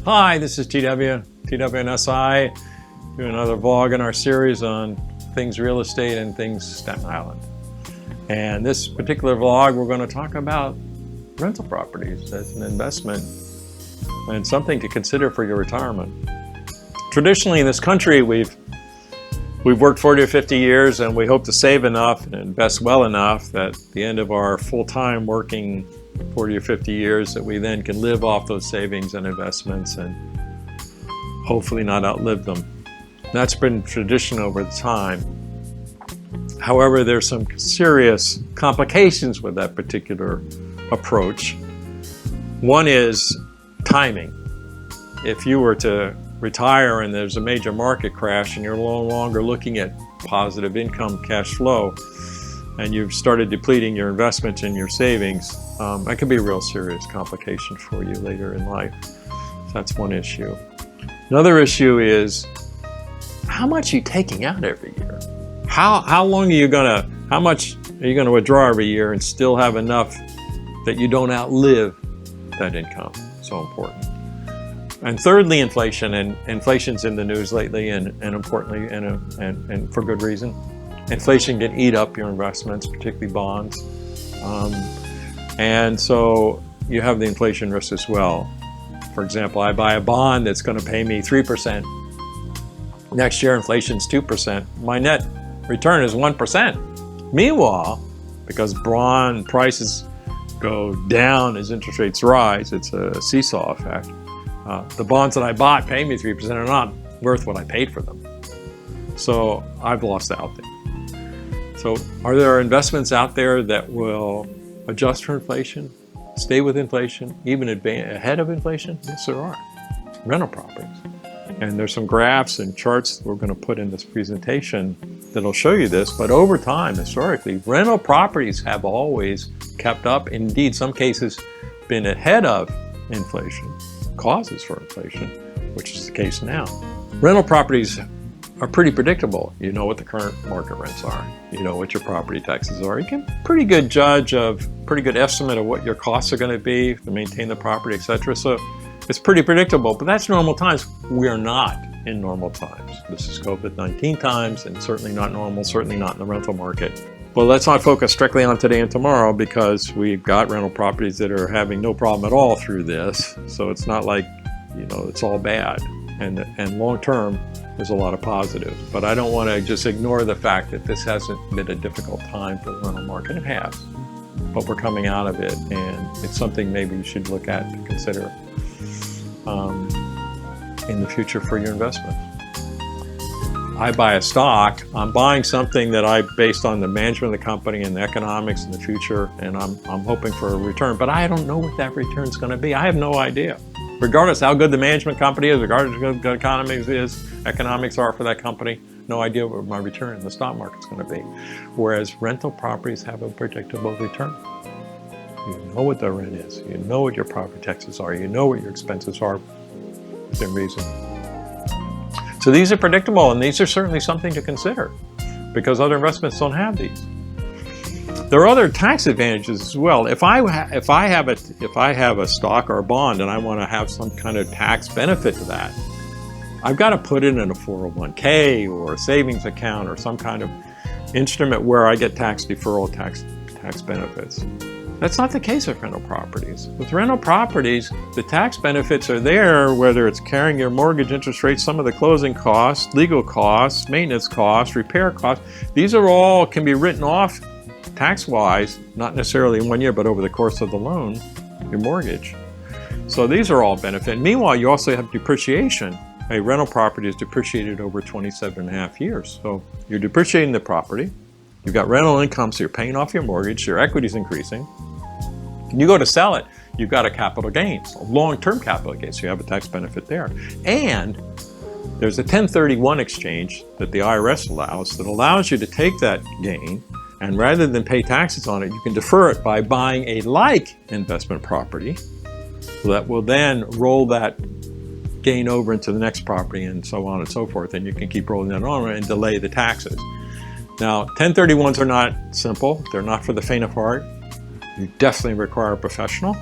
Hi, this is TWNSI, doing another vlog in our series on things real estate and things Staten Island. And this particular vlog, we're going to talk about rental properties as an investment and something to consider for your retirement. Traditionally in this country, we've worked 40 or 50 years and we hope to save enough and invest well enough that at the end of our full-time working 40 or 50 years that we then can live off those savings and investments and hopefully not outlive them. That's been tradition over the time. However, there's some serious complications with that particular approach. One is timing. If you were to retire and there's a major market crash and you're no longer looking at positive income cash flow and you've started depleting your investments and your savings, that can be a real serious complication for you later in life. So that's one issue. Another issue is how much are you taking out every year? How much are you gonna withdraw every year and still have enough that you don't outlive that income? So important. And thirdly, inflation, and inflation's in the news lately, and importantly, and for good reason. Inflation can eat up your investments, particularly bonds. And so you have the inflation risk as well. For example, I buy a bond that's going to pay me 3%. Next year, inflation's 2%. My net return is 1%. Meanwhile, because bond prices go down as interest rates rise, it's a seesaw effect. The bonds that I bought pay me 3% are not worth what I paid for them. So I've lost out there. So are there investments out there that will adjust for inflation, stay with inflation, even ahead of inflation? Yes, there are. Rental properties. And there's some graphs and charts that we're going to put in this presentation that'll show you this. But over time, historically, rental properties have always kept up. Indeed, some cases been ahead of inflation, causes for inflation, which is the case now. Rental properties are pretty predictable. You know what the current market rents are. You know what your property taxes are. You get a pretty good estimate of what your costs are going to be to maintain the property, etc. So it's pretty predictable, but that's normal times. We're not in normal times. This is COVID-19 times, and certainly not normal, certainly not in the rental market. Well, let's not focus strictly on today and tomorrow, because we've got rental properties that are having no problem at all through this. So it's not like, it's all bad. And long term, there's a lot of positives. But I don't want to just ignore the fact that this hasn't been a difficult time for the rental market. It has. But we're coming out of it, and it's something maybe you should look at to consider in the future for your investment. I buy a stock, I'm buying something that based on the management of the company and the economics in the future, and I'm hoping for a return, but I don't know what that return is going to be. I have no idea. Regardless how good the management company is, regardless how good economics are for that company, no idea what my return in the stock market is going to be. Whereas rental properties have a predictable return. You know what the rent is, you know what your property taxes are, you know what your expenses are within reason. So these are predictable, and these are certainly something to consider because other investments don't have these. There are other tax advantages as well. If I have a stock or a bond and I want to have some kind of tax benefit to that, I've got to put it in a 401k or a savings account or some kind of instrument where I get tax deferral, tax benefits. That's not the case with rental properties. With rental properties, the tax benefits are there, whether it's carrying your mortgage interest rate, some of the closing costs, legal costs, maintenance costs, repair costs. These are all can be written off tax-wise, not necessarily in 1 year, but over the course of the loan, your mortgage. So these are all benefit. Meanwhile, you also have depreciation. A rental property is depreciated over 27 and a half years. So you're depreciating the property. You've got rental income, so you're paying off your mortgage, your equity's increasing. When you go to sell it, you've got a capital gains, a long-term capital gain, so you have a tax benefit there. And there's a 1031 exchange that the IRS allows you to take that gain, and rather than pay taxes on it, you can defer it by buying a like investment property that will then roll that gain over into the next property and so on and so forth, and you can keep rolling that on and delay the taxes. Now, 1031s are not simple. They're not for the faint of heart. You definitely require a professional.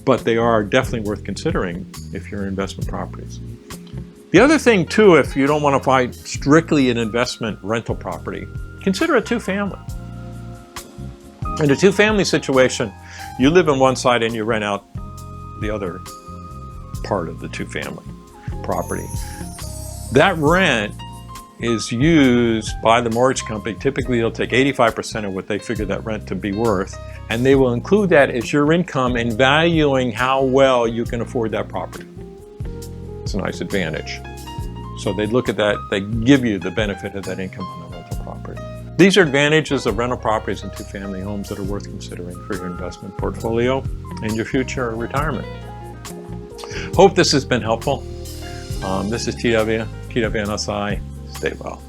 but they are definitely worth considering if you're in investment properties. The other thing too, if you don't want to buy strictly an investment rental property, consider a two-family. In a two-family situation, you live on one side and you rent out the other part of the two-family property. That rent is used by the mortgage company. Typically, they'll take 85% of what they figure that rent to be worth, and they will include that as your income in valuing how well you can afford that property. It's a nice advantage. So they look at that, they give you the benefit of that income on the rental property. These are advantages of rental properties and two-family homes that are worth considering for your investment portfolio and your future retirement. Hope this has been helpful. This is TW, TWNSI. Stay well.